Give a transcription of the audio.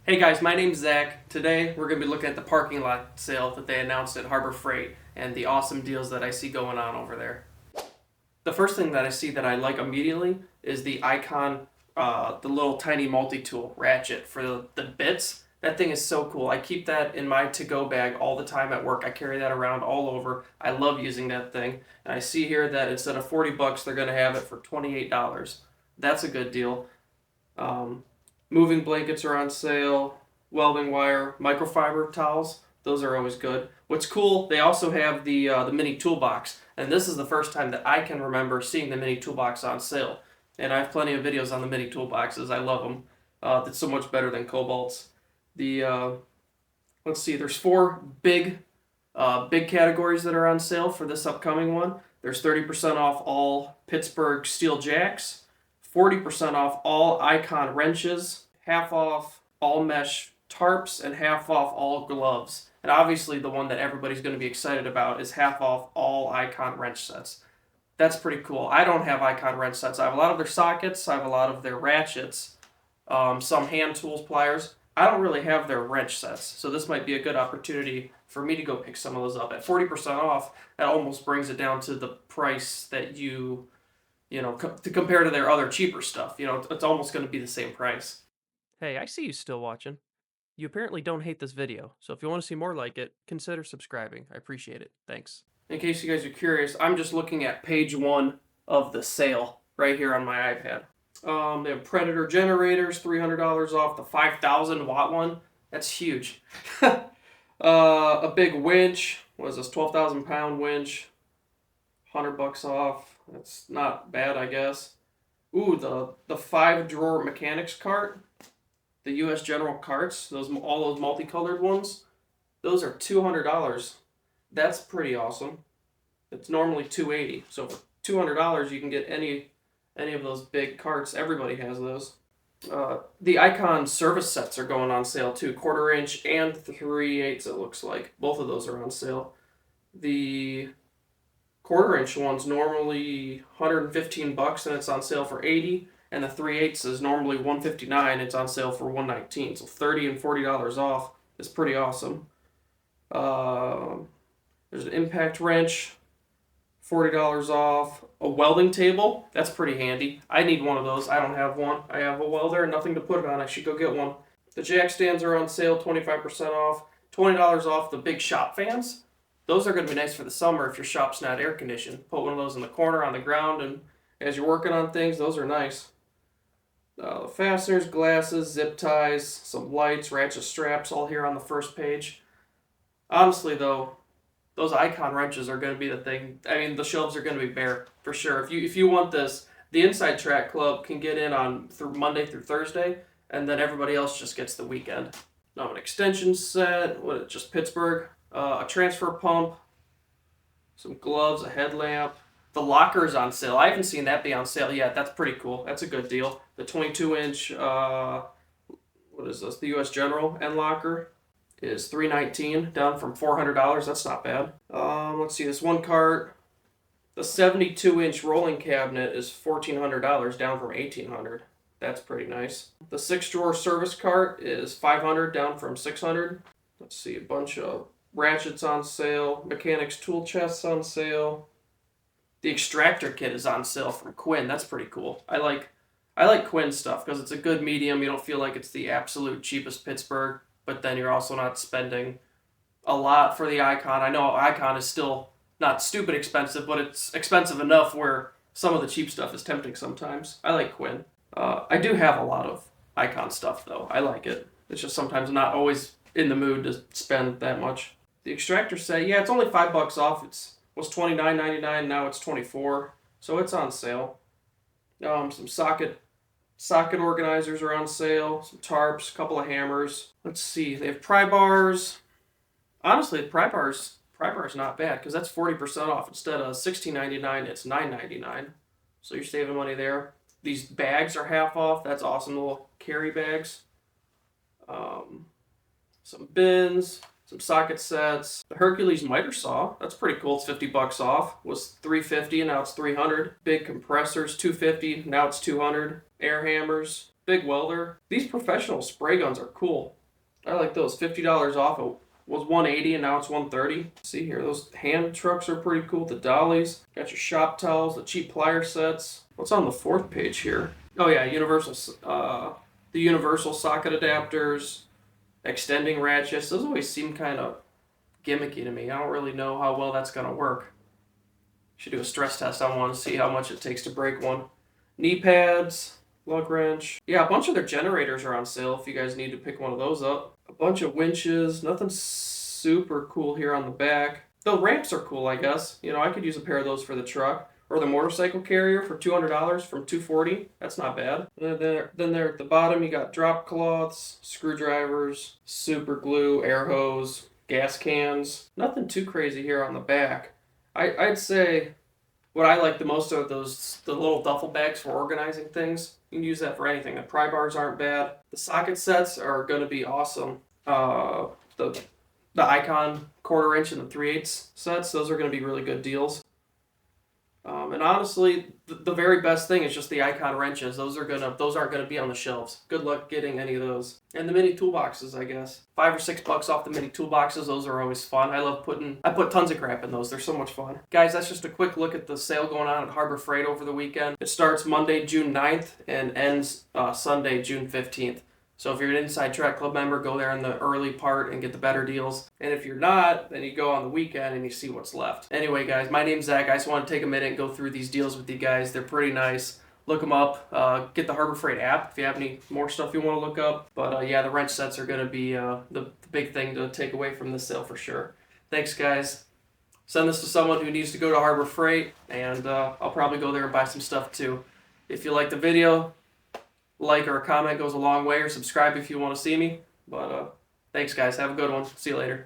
Hey guys, my name's Zach. Today we're going to be looking at the parking lot sale that they announced at Harbor Freight and the awesome deals that I see going on over there. The first thing that I see that I like immediately is the Icon, the little tiny multi-tool ratchet for the bits. That thing is so cool. I keep that in my to-go bag all the time at work. I carry that around all over. I love using that thing. And I see here that instead of 40 bucks, they're going to have it for $28. That's a good deal. Um, Moving blankets are on sale. Welding wire, microfiber towels. Those are always good. What's cool? They also have the mini toolbox, and this is the first time that I can remember seeing the mini toolbox on sale. And I have plenty of videos on the mini toolboxes. I love them. It's so much better than Cobalt's. The let's see. There's four big categories that are on sale for this upcoming one. There's 30% off all Pittsburgh steel jacks, 40% off all Icon wrenches, half off all mesh tarps, and half off all gloves. And obviously, the one that everybody's going to be excited about is half off all Icon wrench sets. That's pretty cool. I don't have Icon wrench sets. I have a lot of their sockets, I have a lot of their ratchets, some hand tools, pliers. I don't really have their wrench sets, so this might be a good opportunity for me to go pick some of those up. At 40% off, that almost brings it down to the price that to compare to their other cheaper stuff. It's almost going to be the same price. Hey, I see you still watching. You apparently don't hate this video, so if you want to see more like it, consider subscribing. I appreciate it. Thanks. In case you guys are curious, I'm just looking at page one of the sale right here on my iPad. They have Predator generators, $300 off the 5,000 watt one. That's huge. A big winch. What is this? 12,000 pound winch. $100 off. That's not bad, I guess. Ooh, the 5 drawer mechanics cart. The U.S. General carts. All those multicolored ones. Those are $200. That's pretty awesome. It's normally $280. So for $200, you can get any of those big carts. Everybody has those. The Icon service sets are going on sale too. 1/4 inch and 3/8, it looks like. Both of those are on sale. The 1/4 inch one's normally $115 and it's on sale for $80. And the 3/8 is normally $159. It's on sale for $119. So $30 and $40 off is pretty awesome. There's an impact wrench, $40 off. A welding table, that's pretty handy. I need one of those. I don't have one. I have a welder and nothing to put it on. I should go get one. The jack stands are on sale, 25% off. $20 off the big shop fans. Those are going to be nice for the summer if your shop's not air conditioned. Put one of those in the corner on the ground, and as you're working on things, those are nice. Fasteners, glasses, zip ties, some lights, ratchet straps, all here on the first page. Honestly, though, those Icon wrenches are going to be the thing. I mean, the shelves are going to be bare for sure. If you want this, the Inside Track Club can get in on through Monday through Thursday, and then everybody else just gets the weekend. Now, an extension set, just Pittsburgh, a transfer pump, some gloves, a headlamp. The locker's on sale. I haven't seen that be on sale yet. That's pretty cool. That's a good deal. The 22-inch, what is this? The U.S. General end locker is $319, down from $400. That's not bad. Let's see, this one cart. The 72-inch rolling cabinet is $1,400, down from $1,800. That's pretty nice. The 6-drawer service cart is $500, down from $600. Let's see, a bunch of ratchets on sale. Mechanics tool chests on sale. The extractor kit is on sale from Quinn. That's pretty cool. I like Quinn stuff because it's a good medium. You don't feel like it's the absolute cheapest Pittsburgh, but then you're also not spending a lot for the Icon. I know Icon is still not stupid expensive, but it's expensive enough where some of the cheap stuff is tempting sometimes. I like Quinn. I do have a lot of Icon stuff though. I like it. It's just sometimes not always in the mood to spend that much. The extractor set, yeah, it's only $5 off. Was $29.99, now it's $24, so it's on sale. Some socket organizers are on sale, some tarps, a couple of hammers. Let's see, they have pry bars. Honestly, the pry bar's not bad because that's 40% off. Instead of $16.99, it's $9.99, so you're saving money there. These bags are half off. That's awesome, little carry bags. Some bins. Some socket sets. The Hercules miter saw, that's pretty cool. It's $50 off. Was $350 and now it's $300. Big compressors, $250, now it's $200. Air hammers, Big welder. These professional spray guns are cool. I like those. $50 off. It was $180 and now it's $130. See here, those hand trucks are pretty cool. The dollies. Got your shop towels, the cheap plier sets. What's on the fourth page here? Oh yeah, the universal socket adapters, extending ratchets. Those always seem kind of gimmicky to me. I don't really know how well that's gonna work. Should do a stress test on one to see how much it takes to break one. Knee pads, lug wrench. Yeah, a bunch of their generators are on sale if you guys need to pick one of those up. A bunch of winches. Nothing super cool here on the back. The ramps are cool, I guess. You know, I could use a pair of those for the truck. Or the motorcycle carrier for $200 from $240. That's not bad. Then there at the bottom, you got drop cloths, screwdrivers, super glue, air hose, gas cans. Nothing too crazy here on the back. I'd say what I like the most are the little duffel bags for organizing things. You can use that for anything. The pry bars aren't bad. The socket sets are going to be awesome. The Icon 1/4 inch and the 3/8 sets, those are going to be really good deals. And honestly, the very best thing is just the Icon wrenches. Those aren't gonna be on the shelves. Good luck getting any of those. And the mini toolboxes, I guess. $5 or $6 off the mini toolboxes. Those are always fun. I put tons of crap in those. They're so much fun. Guys, that's just a quick look at the sale going on at Harbor Freight over the weekend. It starts Monday, June 9th and ends Sunday, June 15th. So if you're an Inside Track Club member, go there in the early part and get the better deals. And if you're not, then you go on the weekend and you see what's left. Anyway, guys, my name's Zach. I just want to take a minute and go through these deals with you guys. They're pretty nice. Look them up. Get the Harbor Freight app if you have any more stuff you want to look up. But yeah, the wrench sets are going to be the big thing to take away from this sale for sure. Thanks, guys. Send this to someone who needs to go to Harbor Freight, and I'll probably go there and buy some stuff too. If you like the video, like or a comment goes a long way, or subscribe if you want to see me. But thanks, guys. Have a good one. See you later.